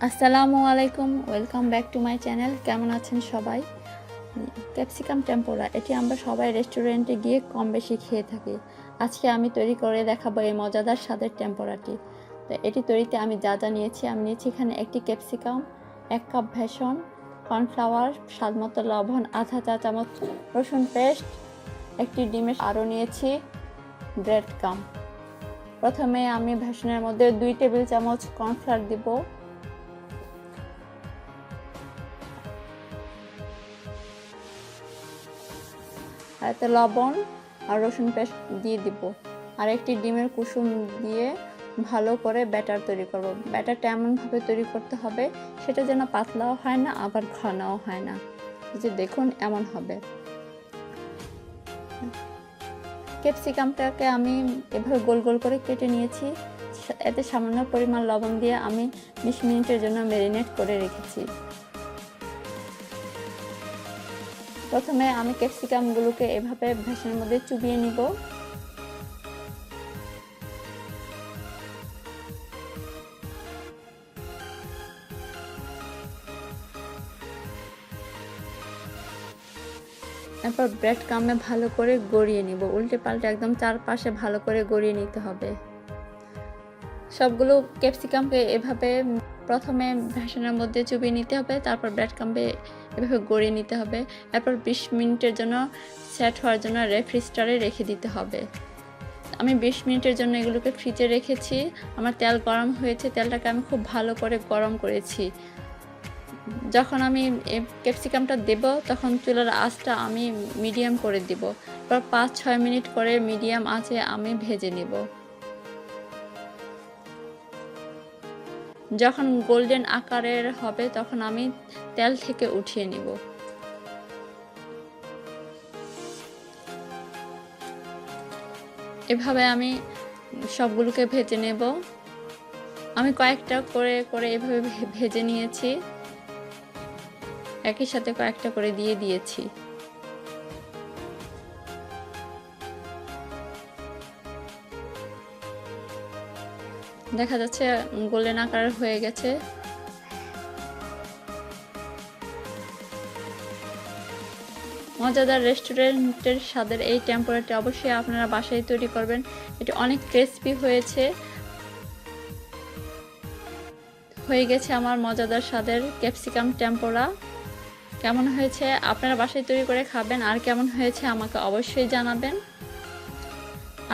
আসসালামু আলাইকুম, welcome back to my channel. কেমন আছেন সবাই? ক্যাপসিকাম টেম্পোরা এটি আমরা সবাই রেস্টুরেন্টে গিয়ে কম বেশি খেয়ে থাকি। আজকে আমি তৈরি করে দেখাবো এই মজাদার স্বাদের টেম্পোরাটি। তো এটি তৈরিতে আমি যা যা নিয়েছি, আমি নিয়েছি এখানে একটি ক্যাপসিকাম, 1 কাপ বেসন, কর্নফ্লাওয়ার, স্বাদমতো লবণ, আধা চা চামচ রসুন পেস্ট, একটি ডিমের, আরও নিয়েছি ব্রেড ক্রাম্ব। প্রথমে আমি বেসনের মধ্যে 2 টেবিল চামচ কর্নফ্লাওয়ার দিব, এতে লবণ আর রসুন পেস্ট দিয়ে দিব, আর একটি ডিমের কুসুম দিয়ে ভালো করে ব্যাটার তৈরি করব। ব্যাটারটা এমনভাবে তৈরি করতে হবে সেটা যেন পাতলাও হয় না আবার ঘনও হয় না, যে দেখুন এমন হবে। ক্যাপসিকামটাকে আমি এভাবে গোল গোল করে কেটে নিয়েছি, এতে সামান্য পরিমাণ লবণ দিয়ে আমি 20 মিনিটের জন্য ম্যারিনেট করে রেখেছি। প্রথমে আমি ক্যাপসিকামগুলোকে এভাবে বেসনের মধ্যে চুবিয়ে নিব। এরপর ব্রেড ক্রাম্বে ভালো করে গড়িয়ে নিব, উল্টে পাল্টে একদম চারপাশে ভালো করে গড়িয়ে নিতে হবে। সবগুলো ক্যাপসিকামকে এভাবে প্রথমে বেসনের মধ্যে চুবিয়ে নিতে হবে, তারপর ব্রেড ক্রাম্বে এভাবে গড়িয়ে নিতে হবে। এরপর 20 মিনিটের জন্য সেট হওয়ার জন্য রেফ্রিজারেটরে রেখে দিতে হবে। আমি 20 মিনিটের জন্য এগুলোকে ফ্রিজে রেখেছি। আমার তেল গরম হয়েছে, তেলটাকে আমি খুব ভালো করে গরম করেছি। যখন আমি ক্যাপসিকামটা দেব তখন চুলার আঁচটা আমি মিডিয়াম করে দিব। এরপর 5-6 মিনিট করে মিডিয়াম আঁচে আমি ভেজে নিব। যখন গোল্ডেন আকারের হবে তখন আমি তেল থেকে উঠিয়ে নিব। এভাবে আমি সবগুলোকে ভেজে নেব। আমি কয়েকটা করে করে এভাবে ভেজে নিয়েছি, একই সাথে কয়েকটা করে দিয়ে দিয়েছি। দেখা যাচ্ছে গোল্ডেন আকার হয়ে গেছে। মজাদার রেস্টুরেন্টের স্বাদের এই টেম্পোরাটি অবশ্যই আপনারা বাসায় তৈরি করবেন। এটি অনেক ক্রিস্পি হয়েছে। হয়ে গেছে আমার মজাদার স্বাদের ক্যাপসিকাম টেম্পোরা। কেমন হয়েছে আপনারা বাসায় তৈরি করে খাবেন, আর কেমন হয়েছে আমাকে অবশ্যই জানাবেন।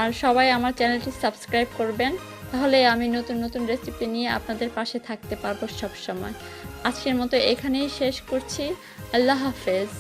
আর সবাই আমার চ্যানেলটি সাবস্ক্রাইব করবেন, তাহলে আমি নতুন নতুন রেসিপি নিয়ে আপনাদের পাশে থাকতে পারবো সব সময়। আজকের মতো এখানেই শেষ করছি। আল্লাহ হাফেজ।